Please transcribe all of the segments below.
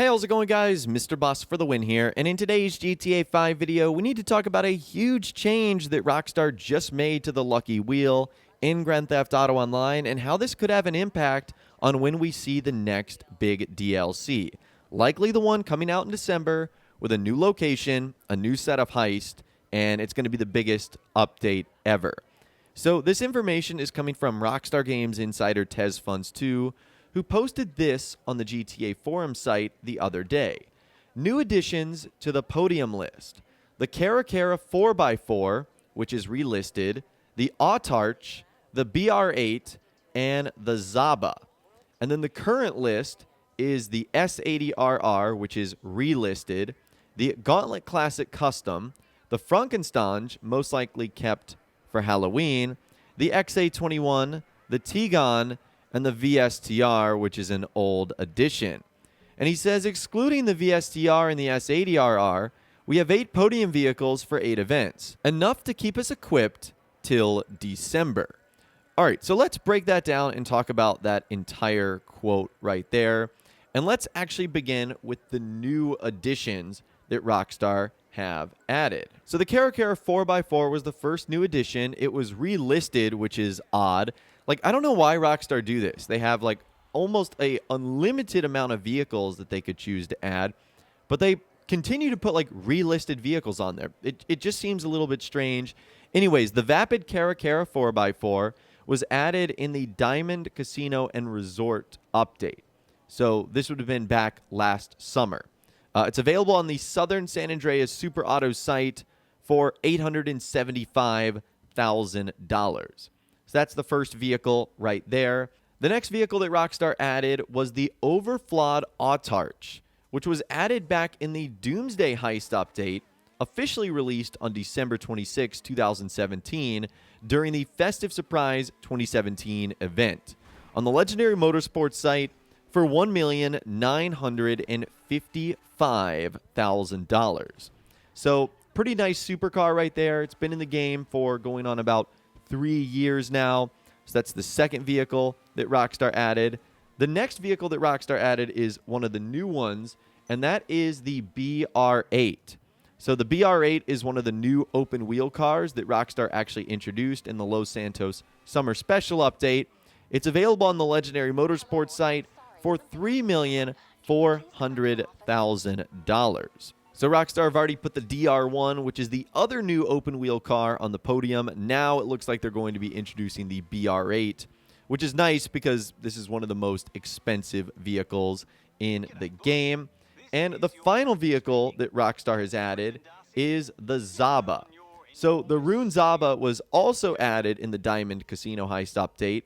Hey, how's it going, guys? Mr. Boss for the win here, and in today's GTA 5 video, we need to talk about a huge change that Rockstar just made to the Lucky Wheel in Grand Theft Auto Online, and how this could have an impact on when we see the next big DLC. Likely the one coming out in December with a new location, a new set of heist, and it's going to be the biggest update ever. So this information is coming from Rockstar Games insider TezFunds2, who posted this on the GTA forum site the other day. New additions to the podium list: the Cara 4x4, which is relisted, the Autarch, the BR8, and the Zaba. And then the current list is the S80RR, which is relisted, the Gauntlet Classic Custom, the Frankenstein, most likely kept for Halloween, the XA21, the T-Gon, and the VSTR, which is an old addition. And he says, excluding the VSTR and the S80RR, we have 8 podium vehicles for 8 events, enough to keep us equipped till December. All right, so let's break that down and talk about that entire quote right there. And let's actually begin with the new additions that Rockstar have added. So the Cara 4x4 was the first new addition. It was relisted, which is odd. Like, I don't know why Rockstar do this. They have like almost a unlimited amount of vehicles that they could choose to add, but they continue to put like relisted vehicles on there. It just seems a little bit strange. Anyways, the Vapid Cara 4x4 was added in the Diamond Casino and Resort update. So this would have been back last summer. It's available on the Southern San Andreas Super Auto site for $875,000. So that's the first vehicle right there. The next vehicle that Rockstar added was the Overflawed Autarch, which was added back in the Doomsday Heist update, officially released on December 26, 2017, during the Festive Surprise 2017 event on the Legendary Motorsports site for $1,955,000. So pretty nice supercar right there. It's been in the game for going on about 3 years now. So that's the second vehicle that Rockstar added. The next vehicle that Rockstar added is one of the new ones, and that is the BR8. So the BR8 is one of the new open wheel cars that Rockstar actually introduced in the Los Santos Summer Special update. It's available on the Legendary Motorsports site for $3,400,000. So Rockstar have already put the DR1, which is the other new open wheel car, on the podium. Now it looks like they're going to be introducing the BR8, which is nice because this is one of the most expensive vehicles in the game. And the final vehicle that Rockstar has added is the Zaba. So the Rune Zaba was also added in the Diamond Casino Heist update.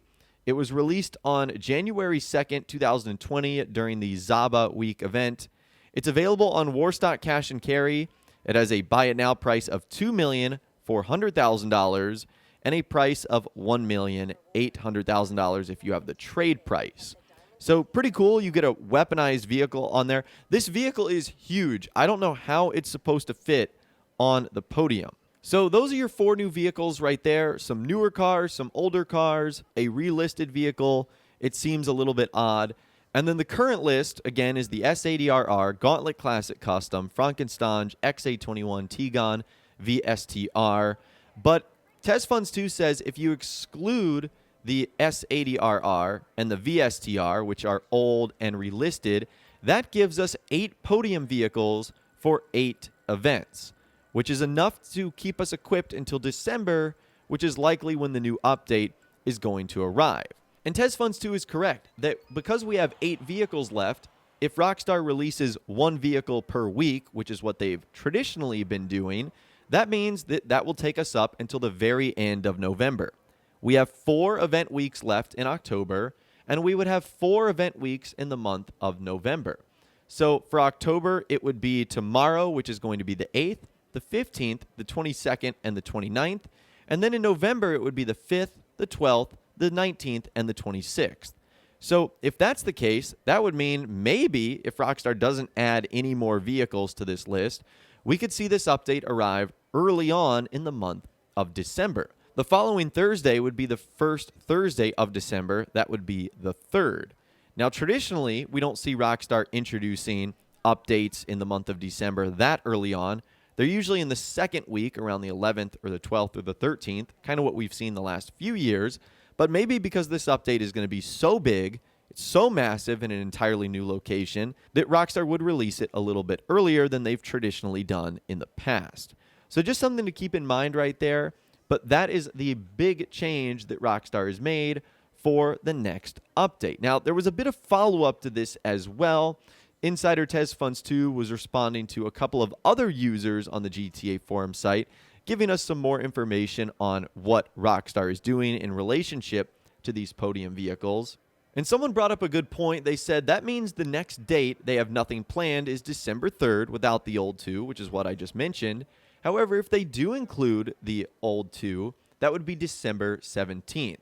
It was released on January 2nd, 2020 during the Zaba Week event. It's available on Warstock Cash and Carry. It has a buy it now price of $2,400,000 and a price of $1,800,000 if you have the trade price. So pretty cool. You get a weaponized vehicle on there. This vehicle is huge. I don't know how it's supposed to fit on the podium. So those are your 4 new vehicles right there. Some newer cars, some older cars, a relisted vehicle. It seems a little bit odd. And then the current list, again, is the S80RR, Gauntlet Classic Custom, Frankenstein, XA21, T-Gon, VSTR. But TezFunds2 says if you exclude the S80RR and the VSTR, which are old and relisted, that gives us 8 podium vehicles for 8 events, which is enough to keep us equipped until December, which is likely when the new update is going to arrive. And TezFunds2 is correct that because we have 8 vehicles left, if Rockstar releases 1 vehicle per week, which is what they've traditionally been doing, that means that will take us up until the very end of November. We have 4 event weeks left in October, and we would have 4 event weeks in the month of November. So for October, it would be tomorrow, which is going to be the 8th, the 15th, the 22nd, and the 29th. And then in November, it would be the 5th, the 12th, the 19th, and the 26th. So if that's the case, that would mean maybe if Rockstar doesn't add any more vehicles to this list, we could see this update arrive early on in the month of December. The following Thursday would be the first Thursday of December. That would be the 3rd. Now, traditionally, we don't see Rockstar introducing updates in the month of December that early on. They're usually in the second week, around the 11th or the 12th or the 13th, kind of what we've seen the last few years. But maybe because this update is going to be so big, it's so massive in an entirely new location, that Rockstar would release it a little bit earlier than they've traditionally done in the past. So just something to keep in mind right there. But that is the big change that Rockstar has made for the next update. Now, there was a bit of follow-up to this as well. Insider TezFunds2 was responding to a couple of other users on the GTA forum site, giving us some more information on what Rockstar is doing in relationship to these podium vehicles. And someone brought up a good point. They said that means the next date they have nothing planned is December 3rd without the old 2, which is what I just mentioned. However, if they do include the old 2, that would be December 17th.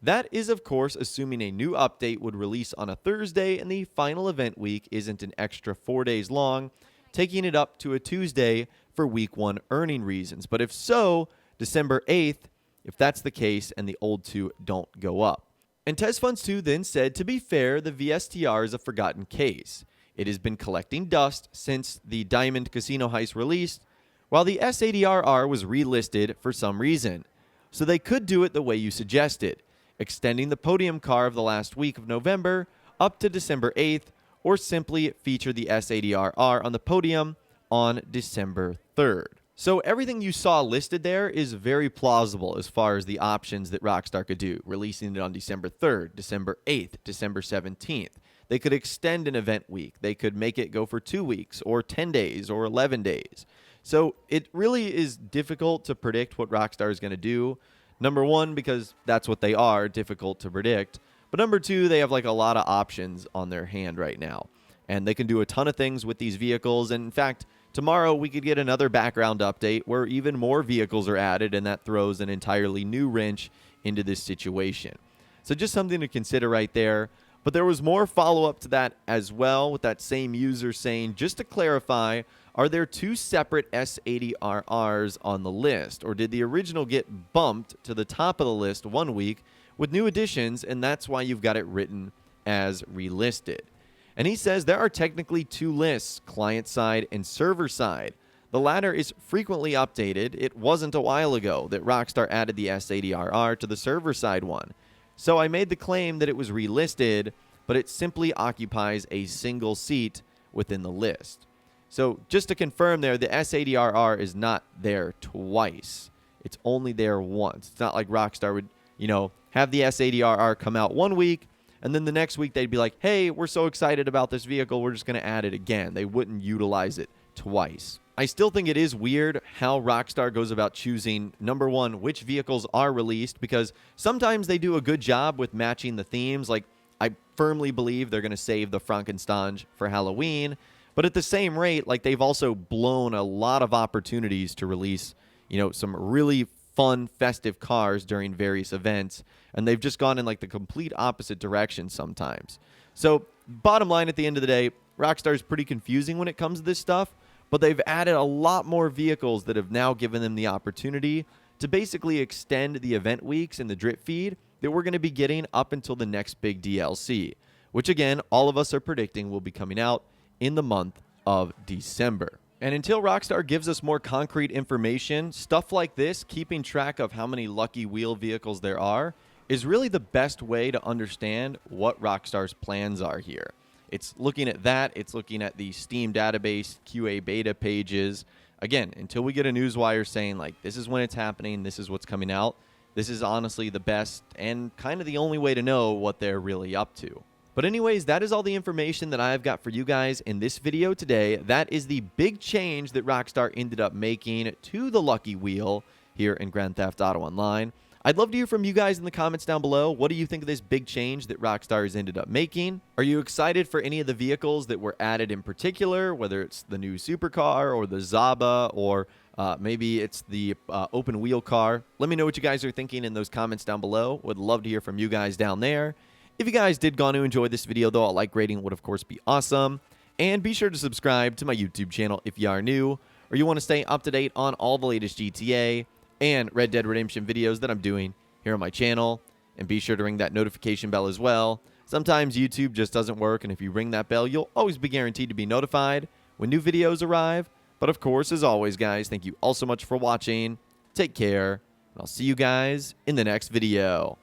That is, of course, assuming a new update would release on a Thursday and the final event week isn't an extra 4 days long, taking it up to a Tuesday for week 1 earning reasons. But if so, December 8th, if that's the case and the old 2 don't go up. And TezFunds2 then said, to be fair, the VSTR is a forgotten case. It has been collecting dust since the Diamond Casino Heist released, while the S80RR was relisted for some reason. So they could do it the way you suggested, extending the podium car of the last week of November up to December 8th, or simply feature the S80RR on the podium on December 3rd. So everything you saw listed there is very plausible as far as the options that Rockstar could do, releasing it on December 3rd, December 8th, December 17th. They could extend an event week. They could make it go for 2 weeks or 10 days or 11 days. So it really is difficult to predict what Rockstar is going to do. Number one, because that's what they are, difficult to predict. But number two, they have like a lot of options on their hand right now. And they can do a ton of things with these vehicles. And in fact, tomorrow we could get another background update where even more vehicles are added, and that throws an entirely new wrench into this situation. So just something to consider right there. But there was more follow-up to that as well, with that same user saying, just to clarify, are there 2 separate S80RRs on the list, or did the original get bumped to the top of the list 1 week with new additions, and that's why you've got it written as relisted? And he says there are technically 2 lists, client-side and server-side. The latter is frequently updated. It wasn't a while ago that Rockstar added the S80RR to the server-side one. So I made the claim that it was relisted, but it simply occupies a single seat within the list. So just to confirm there, the S80RR is not there twice. It's only there once. It's not like Rockstar would, have the S80RR come out 1 week, and then the next week they'd be like, hey, we're so excited about this vehicle, we're just going to add it again. They wouldn't utilize it twice. I still think it is weird how Rockstar goes about choosing, number one, which vehicles are released, because sometimes they do a good job with matching the themes. Like, I firmly believe they're going to save the Frankenstein for Halloween, but at the same rate, like, they've also blown a lot of opportunities to release, some really fun, festive cars during various events, and they've just gone in like the complete opposite direction sometimes. So, bottom line, at the end of the day, Rockstar is pretty confusing when it comes to this stuff, but they've added a lot more vehicles that have now given them the opportunity to basically extend the event weeks in the drip feed that we're going to be getting up until the next big DLC, which again, all of us are predicting will be coming out in the month of December. And until Rockstar gives us more concrete information, stuff like this, keeping track of how many Lucky Wheel vehicles there are, is really the best way to understand what Rockstar's plans are here. It's looking at that. It's looking at the Steam database, QA beta pages. Again, until we get a newswire saying, like, this is when it's happening, this is what's coming out, this is honestly the best and kind of the only way to know what they're really up to. But anyways, that is all the information that I've got for you guys in this video today. That is the big change that Rockstar ended up making to the Lucky Wheel here in Grand Theft Auto Online. I'd love to hear from you guys in the comments down below. What do you think of this big change that Rockstar has ended up making? Are you excited for any of the vehicles that were added in particular, whether it's the new supercar or the Zaba, or maybe it's the open wheel car? Let me know what you guys are thinking in those comments down below. Would love to hear from you guys down there. If you guys did go on to enjoy this video, though, a like rating would, of course, be awesome. And be sure to subscribe to my YouTube channel if you are new, or you want to stay up to date on all the latest GTA and Red Dead Redemption videos that I'm doing here on my channel. And be sure to ring that notification bell as well. Sometimes YouTube just doesn't work, and if you ring that bell, you'll always be guaranteed to be notified when new videos arrive. But of course, as always, guys, thank you all so much for watching. Take care, and I'll see you guys in the next video.